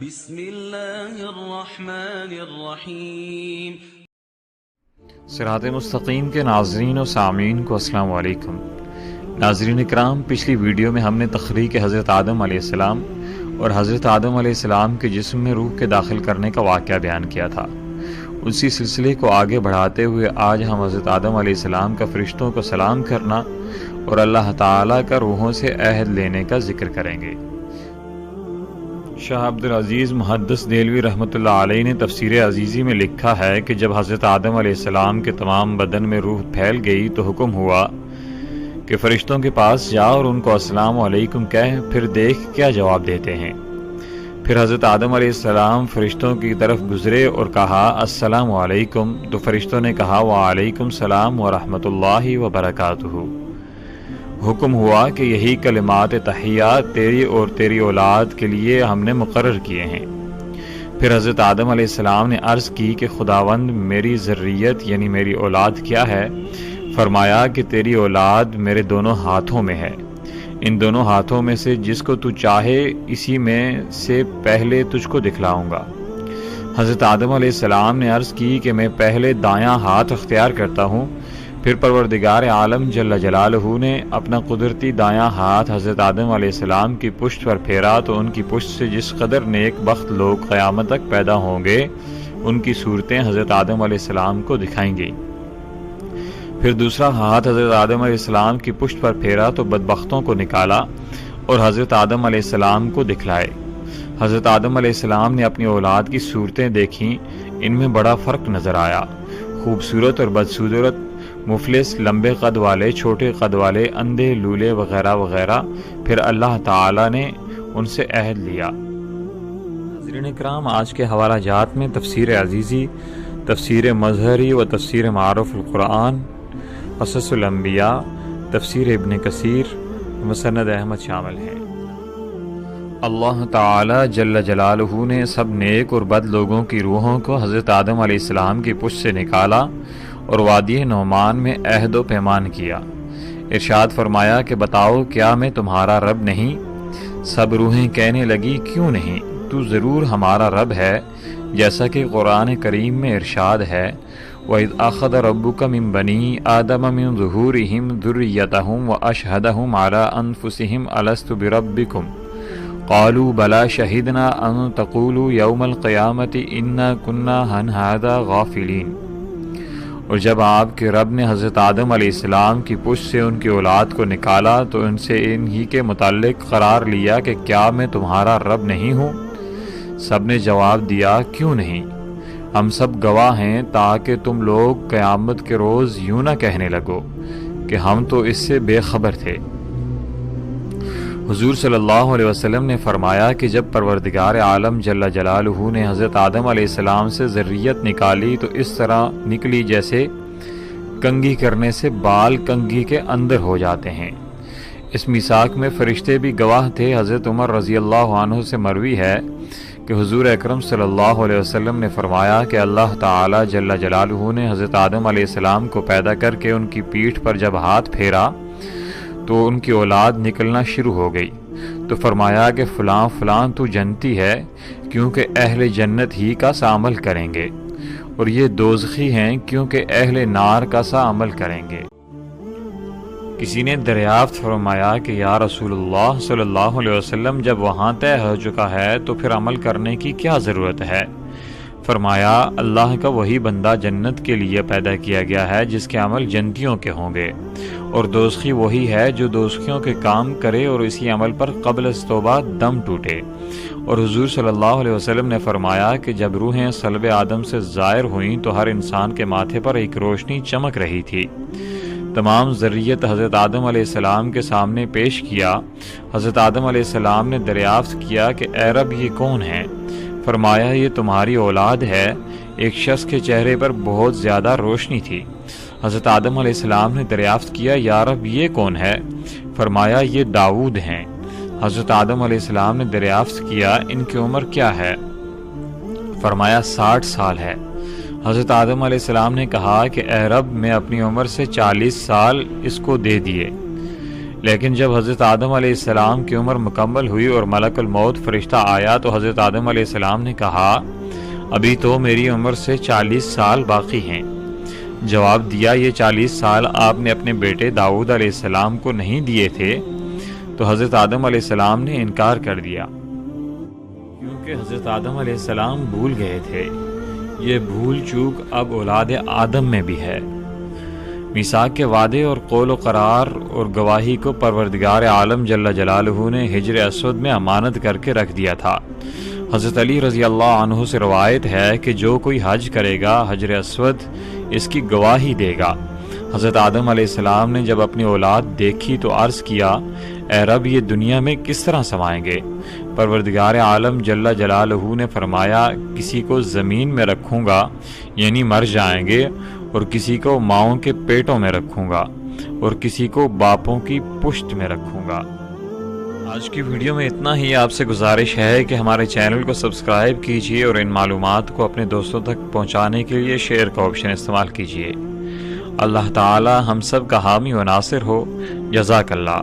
بسم اللہ الرحمن الرحیم۔ صراط مستقیم کے ناظرین و سامعین کو السلام علیکم۔ ناظرین اکرام، پچھلی ویڈیو میں ہم نے تخلیق حضرت آدم علیہ السلام اور حضرت آدم علیہ السلام کے جسم میں روح کے داخل کرنے کا واقعہ بیان کیا تھا۔ اسی سلسلے کو آگے بڑھاتے ہوئے آج ہم حضرت آدم علیہ السلام کا فرشتوں کو سلام کرنا اور اللہ تعالیٰ کا روحوں سے عہد لینے کا ذکر کریں گے۔ شاہ عبد العزیز محدث دہلوی رحمۃ اللہ علیہ نے تفسیر عزیزی میں لکھا ہے کہ جب حضرت آدم علیہ السلام کے تمام بدن میں روح پھیل گئی تو حکم ہوا کہ فرشتوں کے پاس جا اور ان کو السلام علیکم کہہ، پھر دیکھ کیا جواب دیتے ہیں۔ پھر حضرت آدم علیہ السلام فرشتوں کی طرف گزرے اور کہا السلام علیکم، تو فرشتوں نے کہا وعلیکم السلام ورحمۃ اللہ وبرکاتہ۔ حکم ہوا کہ یہی کلمات تحیات تیری اور تیری اولاد کے لیے ہم نے مقرر کیے ہیں۔ پھر حضرت آدم علیہ السلام نے عرض کی کہ خداوند، میری ذریت یعنی میری اولاد کیا ہے؟ فرمایا کہ تیری اولاد میرے دونوں ہاتھوں میں ہے، ان دونوں ہاتھوں میں سے جس کو تو چاہے اسی میں سے پہلے تجھ کو دکھلاؤں گا۔ حضرت آدم علیہ السلام نے عرض کی کہ میں پہلے دایاں ہاتھ اختیار کرتا ہوں۔ پھر پروردگار عالم جل جلالہ نے اپنا قدرتی دایاں ہاتھ حضرت آدم علیہ السلام کی پشت پر پھیرا تو ان کی پشت سے جس قدر نیک بخت لوگ قیامت تک پیدا ہوں گے ان کی صورتیں حضرت آدم علیہ السلام کو دکھائیں گی۔ پھر دوسرا ہاتھ حضرت آدم علیہ السلام کی پشت پر پھیرا تو بدبختوں کو نکالا اور حضرت آدم علیہ السلام کو دکھلائے۔ حضرت آدم علیہ السلام نے اپنی اولاد کی صورتیں دیکھیں، ان میں بڑا فرق نظر آیا، خوبصورت اور بدصورت، مفلس، لمبے قد والے، چھوٹے قد والے، اندھے، لولے وغیرہ وغیرہ۔ پھر اللہ تعالیٰ نے ان سے عہد لیا۔ ناظرین اکرام، آج کے حوالہ جات میں تفسیر عزیزی، تفسیر مظہری و تفسیر معارف القرآن، قصص الانبیاء، تفسیر ابن کثیر، مسند احمد شامل ہیں۔ اللہ تعالی جل جلالہ نے سب نیک اور بد لوگوں کی روحوں کو حضرت آدم علیہ السلام کی پشت سے نکالا اور وادی نعمان میں عہد و پیمان کیا۔ ارشاد فرمایا کہ بتاؤ کیا میں تمہارا رب نہیں؟ سب روحیں کہنے لگی کیوں نہیں، تو ضرور ہمارا رب ہے، جیسا کہ قرآن کریم میں ارشاد ہے وَإِذْ أَخَذَ رَبُّكَ مِن بَنِي آدَمَ مِن ظُهُورِهِمْ ذُرِّيَّتَهُمْ وَأَشْهَدَهُمْ عَلَىٰ أَنفُسِهِمْ أَلَسْتُ بِرَبِّكُمْ قَالُوا بَلَىٰ شَهِدْنَا أَن تَقُولُوا يَوْمَ الْقِيَامَةِ إِنَّا كُنَّا عَنْ هَٰذَا غَافِلِينَ۔ اور جب آپ کے رب نے حضرت آدم علیہ السلام کی پشت سے ان کی اولاد کو نکالا تو ان سے انہی کے متعلق قرار لیا کہ کیا میں تمہارا رب نہیں ہوں؟ سب نے جواب دیا کیوں نہیں، ہم سب گواہ ہیں، تاکہ تم لوگ قیامت کے روز یوں نہ کہنے لگو کہ ہم تو اس سے بے خبر تھے۔ حضور صلی اللہ علیہ وسلم نے فرمایا کہ جب پروردگار عالم جل جلالہ نے حضرت آدم علیہ السلام سے ذریت نکالی تو اس طرح نکلی جیسے کنگھی کرنے سے بال کنگھی کے اندر ہو جاتے ہیں۔ اس میثاق میں فرشتے بھی گواہ تھے۔ حضرت عمر رضی اللہ عنہ سے مروی ہے کہ حضور اکرم صلی اللہ علیہ وسلم نے فرمایا کہ اللہ تعالی جل جلالہ نے حضرت آدم علیہ السلام کو پیدا کر کے ان کی پیٹھ پر جب ہاتھ پھیرا تو ان کی اولاد نکلنا شروع ہو گئی، تو فرمایا کہ فلاں فلاں تو جنتی ہے، کیونکہ اہل جنت ہی کا سا عمل کریں گے، اور یہ دوزخی ہیں کیونکہ اہل نار کا سا عمل کریں گے۔ کسی نے دریافت فرمایا کہ یا رسول اللہ صلی اللہ علیہ وسلم، جب وہاں طے ہو چکا ہے تو پھر عمل کرنے کی کیا ضرورت ہے؟ فرمایا اللہ کا وہی بندہ جنت کے لیے پیدا کیا گیا ہے جس کے عمل جنتیوں کے ہوں گے، اور دوزخی وہی ہے جو دوزخیوں کے کام کرے اور اسی عمل پر قبل از توبہ دم ٹوٹے۔ اور حضور صلی اللہ علیہ وسلم نے فرمایا کہ جب روحیں صلب آدم سے ظاہر ہوئیں تو ہر انسان کے ماتھے پر ایک روشنی چمک رہی تھی۔ تمام ذریت حضرت آدم علیہ السلام کے سامنے پیش کیا۔ حضرت آدم علیہ السلام نے دریافت کیا کہ اے رب یہ کون ہے؟ فرمایا یہ تمہاری اولاد ہے۔ ایک شخص کے چہرے پر بہت زیادہ روشنی تھی۔ حضرت آدم علیہ السلام نے دریافت کیا یا رب یہ کون ہے؟ فرمایا یہ داؤد ہیں۔ حضرت آدم علیہ السلام نے دریافت کیا ان کی عمر کیا ہے؟ فرمایا 60 سال ہے۔ حضرت آدم علیہ السلام نے کہا کہ اے رب میں اپنی عمر سے 40 سال اس کو دے دیے۔ لیکن جب حضرت آدم علیہ السلام کی عمر مکمل ہوئی اور ملک الموت فرشتہ آیا تو حضرت آدم علیہ السلام نے کہا ابھی تو میری عمر سے 40 سال باقی ہیں۔ جواب دیا یہ 40 سال آپ نے اپنے بیٹے داؤد علیہ السلام کو نہیں دیے تھے؟ تو حضرت آدم علیہ السلام نے انکار کر دیا، کیونکہ حضرت آدم علیہ السلام بھول گئے تھے۔ یہ بھول چوک اب اولاد آدم میں بھی ہے۔ میثاق کے وعدے اور قول و قرار اور گواہی کو پروردگار عالم جل جلالہ نے حجر اسود میں امانت کر کے رکھ دیا تھا۔ حضرت علی رضی اللہ عنہ سے روایت ہے کہ جو کوئی حج کرے گا حجر اسود اس کی گواہی دے گا۔ حضرت آدم علیہ السلام نے جب اپنی اولاد دیکھی تو عرض کیا اے رب یہ دنیا میں کس طرح سمائیں گے؟ پروردگار عالم جل جلالہ نے فرمایا کسی کو زمین میں رکھوں گا یعنی مر جائیں گے، اور کسی کو ماؤں کے پیٹوں میں رکھوں گا، اور کسی کو باپوں کی پشت میں رکھوں گا۔ آج کی ویڈیو میں اتنا ہی۔ آپ سے گزارش ہے کہ ہمارے چینل کو سبسکرائب کیجیے اور ان معلومات کو اپنے دوستوں تک پہنچانے کے لیے شیئر کا آپشن استعمال کیجیے۔ اللہ تعالی ہم سب کا حامی و ناصر ہو۔ جزاک اللہ۔